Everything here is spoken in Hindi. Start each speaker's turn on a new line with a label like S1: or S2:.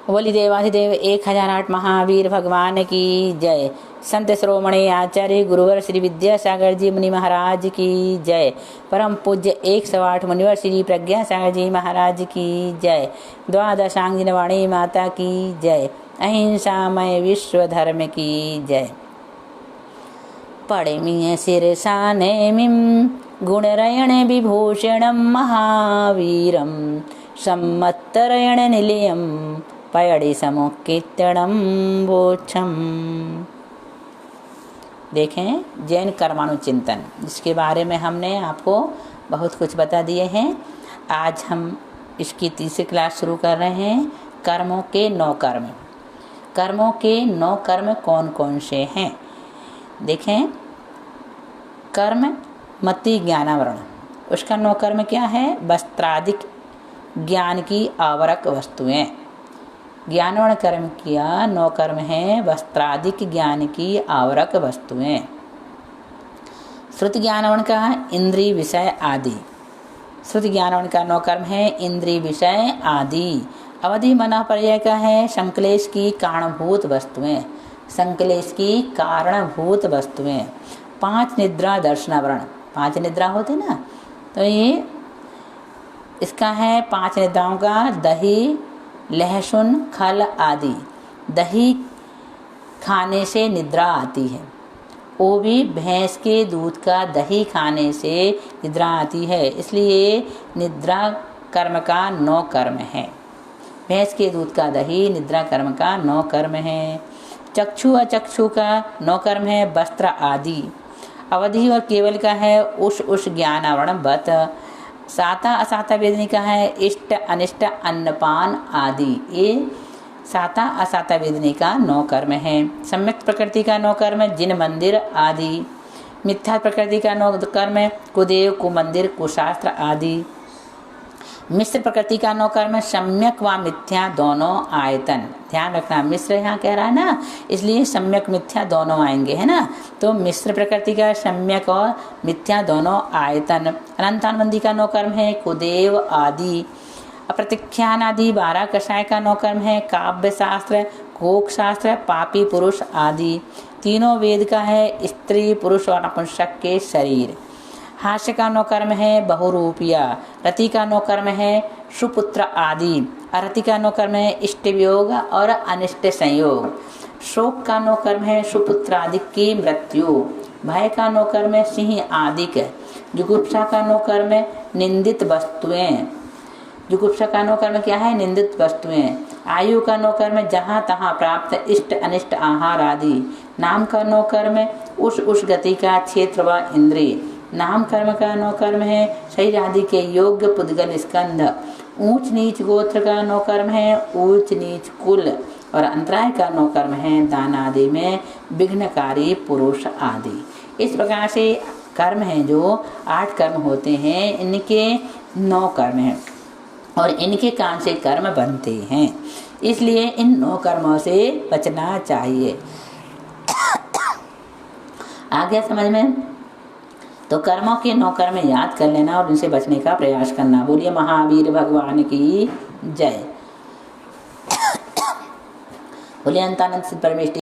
S1: बोली देवाधिदेव 1008 महावीर भगवान की जय। संत श्रोमणी आचार्य गुरुवर श्री विद्यासागर जी मुनि महाराज की जय। परम पूज्य 108 मुनिवर श्री प्रज्ञा सागर जी महाराज की जय। द्वादशांगिन वाणी माता की जय। अहिंसामय विश्व धर्म की जय। पड़ेमिय शिरसानेमिं गुणरयण विभूषणं महावीरं सम्मत्तरयण निलयं पयड़ि समुकीर्तनम वोक्षम। देखें, जैन कर्माणु चिंतन, जिसके बारे में हमने आपको बहुत कुछ बता दिए हैं। आज हम इसकी तीसरी क्लास शुरू कर रहे हैं। कर्मों के 9 कर्म। कर्मों के 9 कर्म कौन कौन से हैं? देखें, कर्म मति ज्ञानावरण, उसका 9 कर्म क्या है? वस्त्रादिक ज्ञान की आवरक वस्तुएं। ज्ञानवर्ण कर्म किया 9 कर्म हैं वस्त्रादिक ज्ञान की आवरक वस्तुएं। श्रुति ज्ञानवर्ण का इंद्रिय विषय आदि। श्रुति ज्ञानवर्ण का 9 कर्म है इंद्रिय विषय आदि। अवधि मना पर्याय का है संक्लेश की कारणभूत वस्तुएं। संक्लेश की कारणभूत वस्तुएं। 5 निद्रा दर्शनावरण, 5 निद्रा होते ना, तो ये इसका है 5 निद्राओं का दही, लहसुन, खल आदि। दही खाने से निद्रा आती है, वो भी भैंस के दूध का दही खाने से निद्रा आती है, इसलिए निद्रा कर्म का 9 कर्म है। भैंस के दूध का दही निद्रा कर्म का 9 कर्म है। चक्षु अचक्षु का 9 कर्म है वस्त्र आदि। अवधि और केवल का है उष ज्ञानावरण बत। साता असाता वेदनी का है इष्ट अनिष्ट अन्नपान आदि। ये साता असाता वेदनी का 9 कर्म है। सम्यक प्रकृति का 9 कर्म जिन मंदिर आदि। मिथ्या प्रकृति का 9 कर्म कुदेव कुमंदिर कुशास्त्र आदि। मिश्र प्रकृति का 9 कर्म सम्यक व मिथ्या दोनों आयतन। ध्यान रखना, मिश्र यहाँ कह रहा है ना, इसलिए सम्यक मिथ्या दोनों आएंगे, है ना। तो मिश्र प्रकृति का सम्यक और मिथ्या दोनों आयतन। अनंतानुबंधी का 9 कर्म है कुदेव आदि। अप्रतिख्यान आदि 12 कषाय का 9 कर्म है काव्य शास्त्र, कोक शास्त्र, पापी पुरुष आदि। तीनों वेद का है स्त्री पुरुष और नपुंसक के शरीर। हास्य का 9 कर्म है बहुरूपिया। रति का 9 कर्म है सुपुत्र आदि। अरति का 9 कर्म है इष्ट वियोग और अनिष्ट संयोग। शोक का 9 कर्म है सुपुत्र आदि की मृत्यु। भय का 9 कर्म है सिंह आदिक। जुगुप्सा का 9 कर्म है निंदित वस्तुएं। जुगुप्सा का 9 कर्म क्या है? निंदित वस्तुएं। आयु का 9 कर्म जहाँ तहाँ प्राप्त इष्ट अनिष्ट आहार आदि। नाम का 9 कर्म है उस गति का क्षेत्र व इंद्रिय। नाम कर्म का 9 कर्म है शरीर आदि के योग्य पुद्गल स्कंध। ऊंच नीच गोत्र का 9 कर्म है ऊंच नीच कुल। और अंतराय का 9 कर्म है दान आदि में विघ्नकारी पुरुष आदि। इस प्रकार से कर्म हैं जो 8 कर्म होते हैं, इनके 9 कर्म हैं और इनके कारण से कर्म बनते हैं, इसलिए इन 9 कर्मों से बचना चाहिए। आ गया समझ में? तो कर्मों के 9 कर्म याद कर लेना और उनसे बचने का प्रयास करना। बोलिए महावीर भगवान की जय। बोलिए अनंतानंद सिद्ध परमेष्टि।